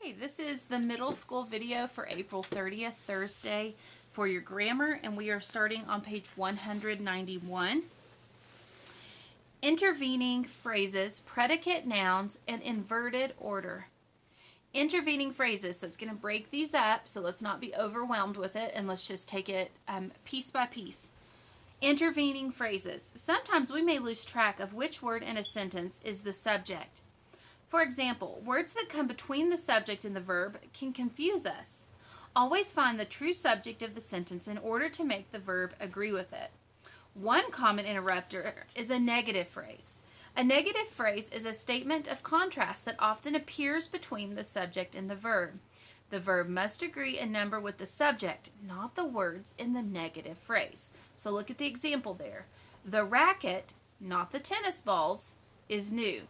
Hey, this is the middle school video for April 30th, Thursday, for your grammar, and we are starting on page 191. Intervening phrases, predicate nouns, and inverted order. Intervening phrases, so it's going to break these up, so let's not be overwhelmed with it, and let's just take it piece by piece. Intervening phrases. Sometimes we may lose track of which word in a sentence is the subject. For example, words that come between the subject and the verb can confuse us. Always find the true subject of the sentence in order to make the verb agree with it. One common interrupter is a negative phrase. A negative phrase is a statement of contrast that often appears between the subject and the verb. The verb must agree in number with the subject, not the words in the negative phrase. So look at the example there. The racket, not the tennis balls, is new.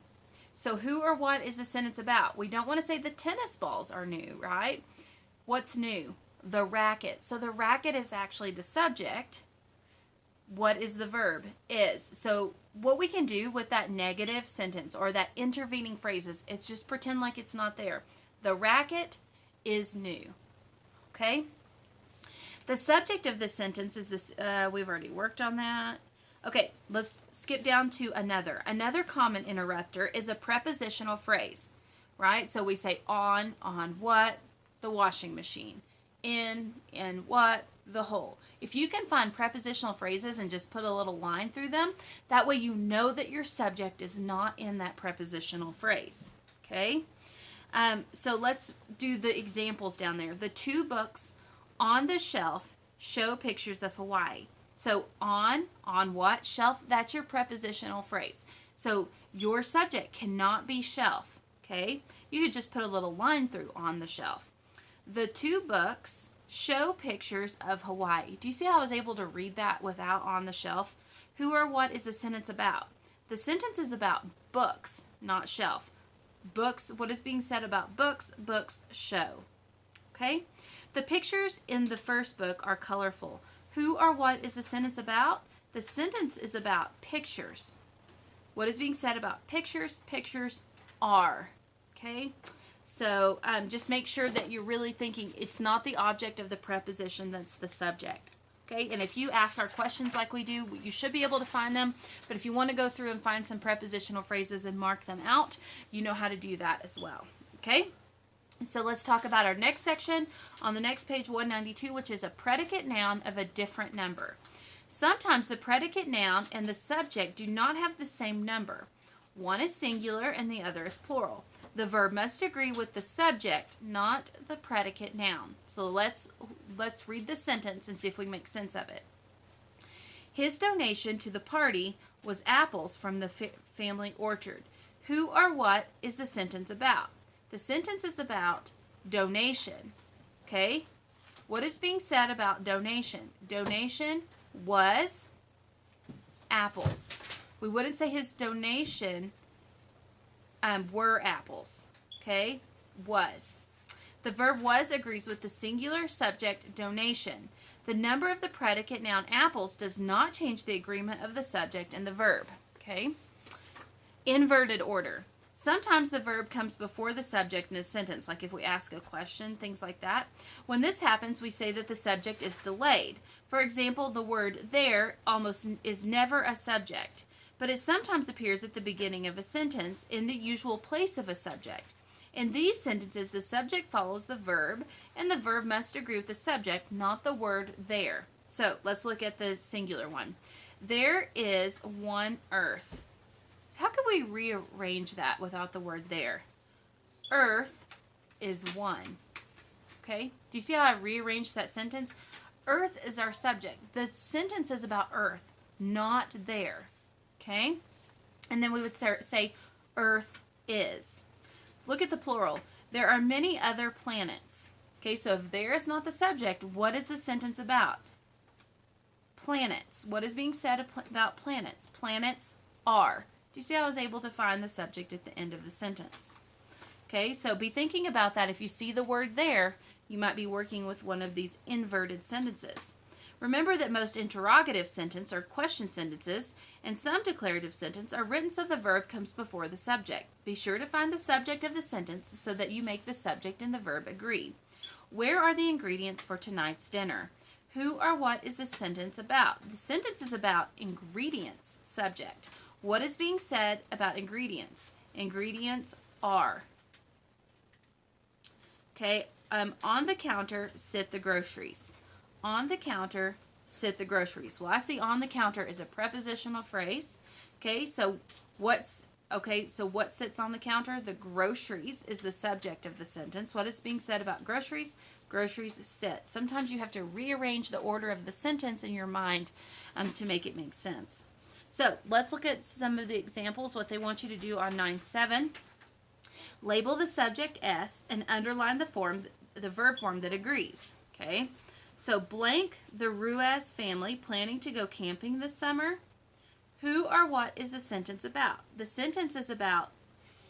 So who or what is the sentence about? We don't want to say the tennis balls are new, right? What's new? The racket. So the racket is actually the subject. What is the verb? Is. So what we can do with that negative sentence or that intervening phrases, it's just pretend like it's not there. The racket is new. Okay? The subject of the sentence is this. We've already worked on that. Okay, let's skip down to another. Another common interrupter is a prepositional phrase, right? So we say on what, the washing machine, in what, the hole. If you can find prepositional phrases and just put a little line through them, that way you know that your subject is not in that prepositional phrase, okay? So let's do the examples down there. The two books on the shelf show pictures of Hawaii. So on what? Shelf, that's your prepositional phrase. So your subject cannot be shelf, okay? You could just put a little line through on the shelf. The two books show pictures of Hawaii. Do you see how I was able to read that without on the shelf? Who or what is the sentence about? The sentence is about books, not shelf. Books, what is being said about books? Books show, okay? The pictures in the first book are colorful. Who or what is the sentence about? The sentence is about pictures. What is being said about pictures? Pictures are. Okay? So just make sure that you're really thinking it's not the object of the preposition that's the subject. Okay? And if you ask our questions like we do, you should be able to find them. But if you want to go through and find some prepositional phrases and mark them out, you know how to do that as well. Okay? So let's talk about our next section on the next page 192, which is a predicate noun of a different number. Sometimes the predicate noun and the subject do not have the same number. One is singular and the other is plural. The verb must agree with the subject, not the predicate noun. So let's read the sentence and see if we make sense of it. His donation to the party was apples from the family orchard. Who or what is the sentence about? The sentence is about donation, okay? What is being said about donation? Donation was apples. We wouldn't say his donation were apples, okay? Was. The verb was agrees with the singular subject donation. The number of the predicate noun apples does not change the agreement of the subject and the verb, okay? Inverted order. Sometimes the verb comes before the subject in a sentence, like if we ask a question, things like that. When this happens, we say that the subject is delayed. For example, the word there almost is never a subject, but it sometimes appears at the beginning of a sentence in the usual place of a subject. In these sentences, the subject follows the verb, and the verb must agree with the subject, not the word there. So let's look at the singular one. There is one earth. How can we rearrange that without the word there? Earth is one. Okay? Do you see how I rearranged that sentence? Earth is our subject. The sentence is about earth, not there. Okay? And then we would say earth is. Look at the plural. There are many other planets. Okay, so if there is not the subject, what is the sentence about? Planets. What is being said about planets? Planets are. Do you see how I was able to find the subject at the end of the sentence? Okay, so be thinking about that. If you see the word there, you might be working with one of these inverted sentences. Remember that most interrogative sentences are question sentences, and some declarative sentences are written so the verb comes before the subject. Be sure to find the subject of the sentence so that you make the subject and the verb agree. Where are the ingredients for tonight's dinner? Who or what is the sentence about? The sentence is about ingredients, subject. What is being said about ingredients? Ingredients are. Okay, on the counter sit the groceries. On the counter sit the groceries. Well, I see on the counter is a prepositional phrase. Okay, so what sits on the counter? The groceries is the subject of the sentence. What is being said about groceries? Groceries sit. Sometimes you have to rearrange the order of the sentence in your mind to make it make sense. So let's look at some of the examples, what they want you to do on 9-7. Label the subject S and underline the verb form that agrees. Okay, so blank the Ruiz family planning to go camping this summer. Who or what is the sentence about? The sentence is about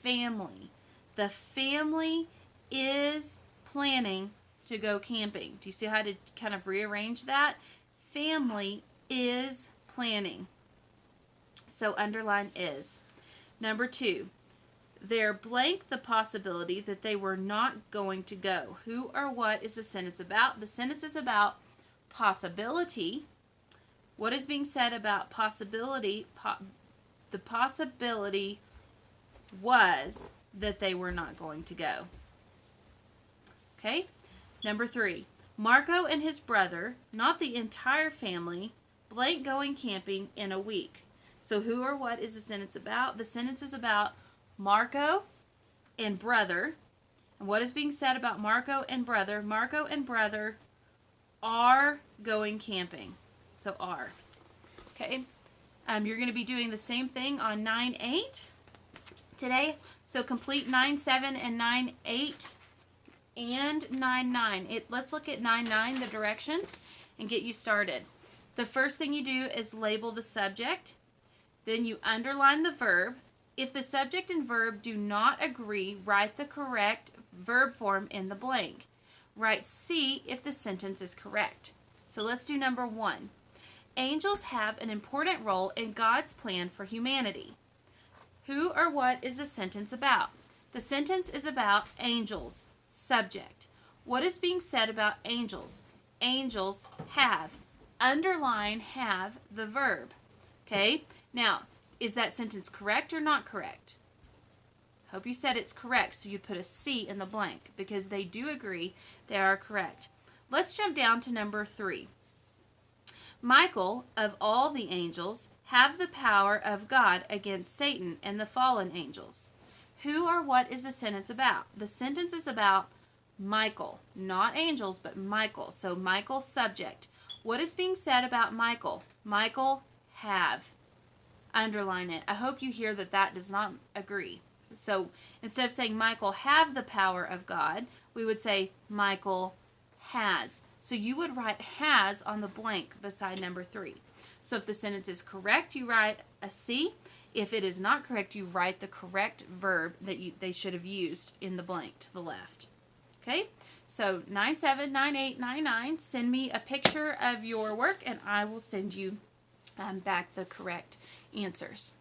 family. The family is planning to go camping. Do you see how to kind of rearrange that? Family is planning. So underline is. Number 2, they're blank the possibility that they were not going to go. Who or what is the sentence about? The sentence is about possibility. What is being said about possibility? The possibility was that they were not going to go. Okay? Number 3, Marco and his brother, not the entire family, blank going camping in a week. So who or what is the sentence about? The sentence is about Marco and brother. And what is being said about Marco and brother? Marco and brother are going camping. So are. Okay. You're going to be doing the same thing on 9-8 today. So complete 9-7 and 9-8 and 9-9. Let's look at 9-9, the directions, and get you started. The first thing you do is label the subject. Then you underline the verb. If the subject and verb do not agree, write the correct verb form in the blank. Write C if the sentence is correct. So let's do number 1. Angels have an important role in God's plan for humanity. Who or what is the sentence about? The sentence is about angels. Subject. What is being said about angels? Angels have. Underline have the verb. Okay? Now, is that sentence correct or not correct? Hope you said it's correct, so you put a C in the blank because they do agree they are correct. Let's jump down to number 3. Michael, of all the angels, have the power of God against Satan and the fallen angels. Who or what is the sentence about? The sentence is about Michael, not angels, but Michael. So Michael, subject. What is being said about Michael? Michael, have. Underline it. I hope you hear that does not agree. So instead of saying Michael have the power of God, we would say Michael has. So you would write has on the blank beside number 3. So if the sentence is correct, you write a C. If it is not correct, you write the correct verb that they should have used in the blank to the left. Okay? So 9-7, 9-8, 9-9, send me a picture of your work and I will send you back the correct answers.